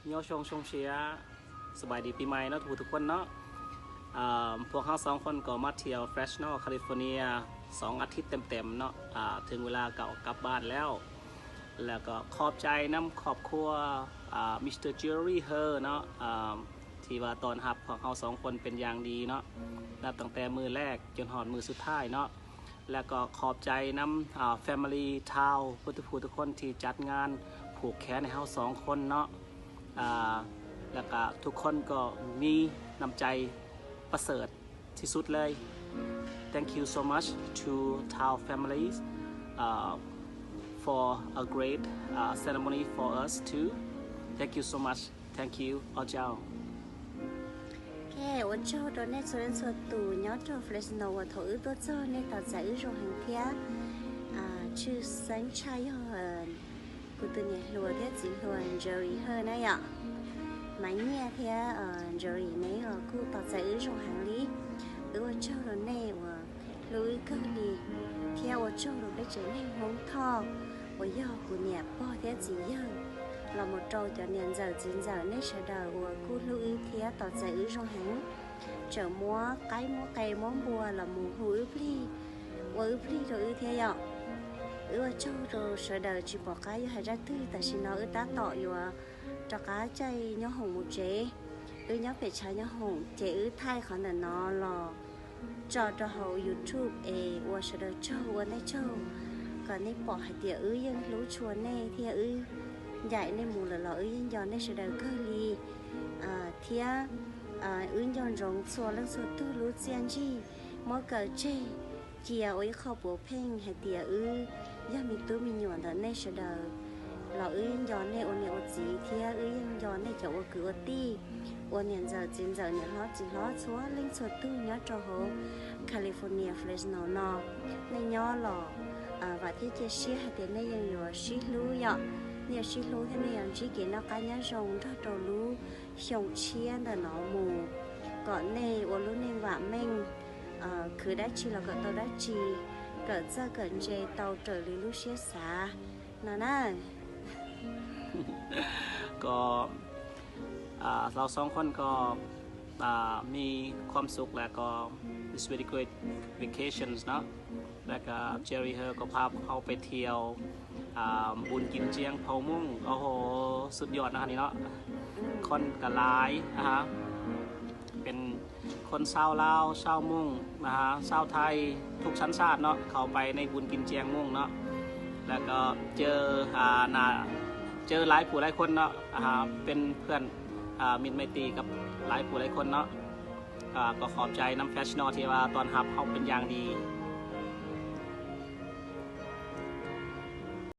โยชงเชียสบายดีปีใหม่เนาะทุกคนเนาะพวกเขา2 คนก็มาเที่ยวเฟรชโนแคลิฟอร์เนีย2 อาทิตย์เต็มๆเนาะถึงเวลาเก่ากลับบ้านแล้วก็ขอบใจน้ำครอบครัวมิสเตอร์เจอรี่เฮอร์เนาะที่ว่าตอนรับของเขา2 คนเป็นอย่างดีเนาะนับตั้งแต่มือแรกจนหอดมือสุดท้ายเนาะแล้วก็ขอบใจน้ำFamily Town ทุกคนที่จัดงานผูกแขนให้เขา2 คนเนาะแล้วก็ทุกคนก็มีน้ำใจประเสริฐที่สุดเลย Thank you so much to Town families for a great ceremony for us too Thank you so much Thank you อาเจ้าแค่วันเช้าตอนนี้ส่วนตู่ย้อนตัวเฟรชโนว่าถอยตัวเจ้าในต่อใจโรงแห่งเทียชื่อสัญชัยเฮิร์นกูตัวเนี่ยรัวเทียจีรัวเจอรี่เฮิร์นนะอ่ะmấy nhà thì rồi này cô tỏ ra ở trong hàng lý ở châu rồi này và lối cơ đi theo ở châu rồi đấy trở nên hóng thò và do của nhà bỏ thế gì dân là một trâu cho nên giờ 9 giờ nên sẽ đợi của cô lưu ý thế tỏ ra ở trong hàng chở múa cây múa bùa là mùa húi pli và pli rồi thế ạ ở châu rồi sẽ đợi chỉ bỏ cái hay ra tư tại xin nó ở tá tỏ rồi cho cá chay nhớ hồng một chế nhớ phải trái nhớ hồng chế thay khó là nó lò cho hậu YouTube và sẽ được cho này cho còn này bỏ hạt địa dân lú chùa này thì dạy nên mù là dân giòn này sẽ được cơ li thì dân rong xua lăng xua tu lú xian chi mỗi cờ chê chia ơi kho bổ phèn hạt địa dân mình tu mình nhọn đó này sẽ đượcเราย้อนในโอเนโอจีเทียย้อนในเจ้าว่าคือตี้โอเนียนจะจินจะเนี่ยล้อจีล้อชัวเล่นสดตู้ย้อนจอโฮแคลิฟอร์เนียเฟรชโนนอในย้อนหล่อว่าที่จะชี้ให้เด็กในยังอยู่ชี้รู้อ่ะเนี่ยชี้รู้ที่ในยังชี้เกี่ยวกับการย้อนทรงถ้าเรารู้ส่งเชียนแต่หนอหมูก่อนในวันรู้ในว่าแม่งคือได้ชีเราก็ตัวได้ชีเกิดจะเกิดเจเตาเจอหรือรู้เชียสาน่ะก็เรา2 คนก็มีความสุขแล้วก็ it's very great vacations เนาะแล้วก็เจอรี่เฮอร์ก็พาเขาไปเที่ยวบุญกินเจียงเผามุ่งโอ้โหสุดยอดนะนี่เนาะคนกะลายนะฮะเป็นคนชาวลาวชาวมุ่งนะฮะชาวไทยทุกชั้นชาติเนาะเข้าไปในบุญกินเจียงมุ่งเนาะแล้วก็เจอหลายผู้หลายคนเนาะเป็นเพื่อนมิตรไมตรีกับหลายผู้หลายคนเนาะก็ขอบใจน้ำแฟชั่นอลที่ว่าตอนรับเขาเป็นอย่างดี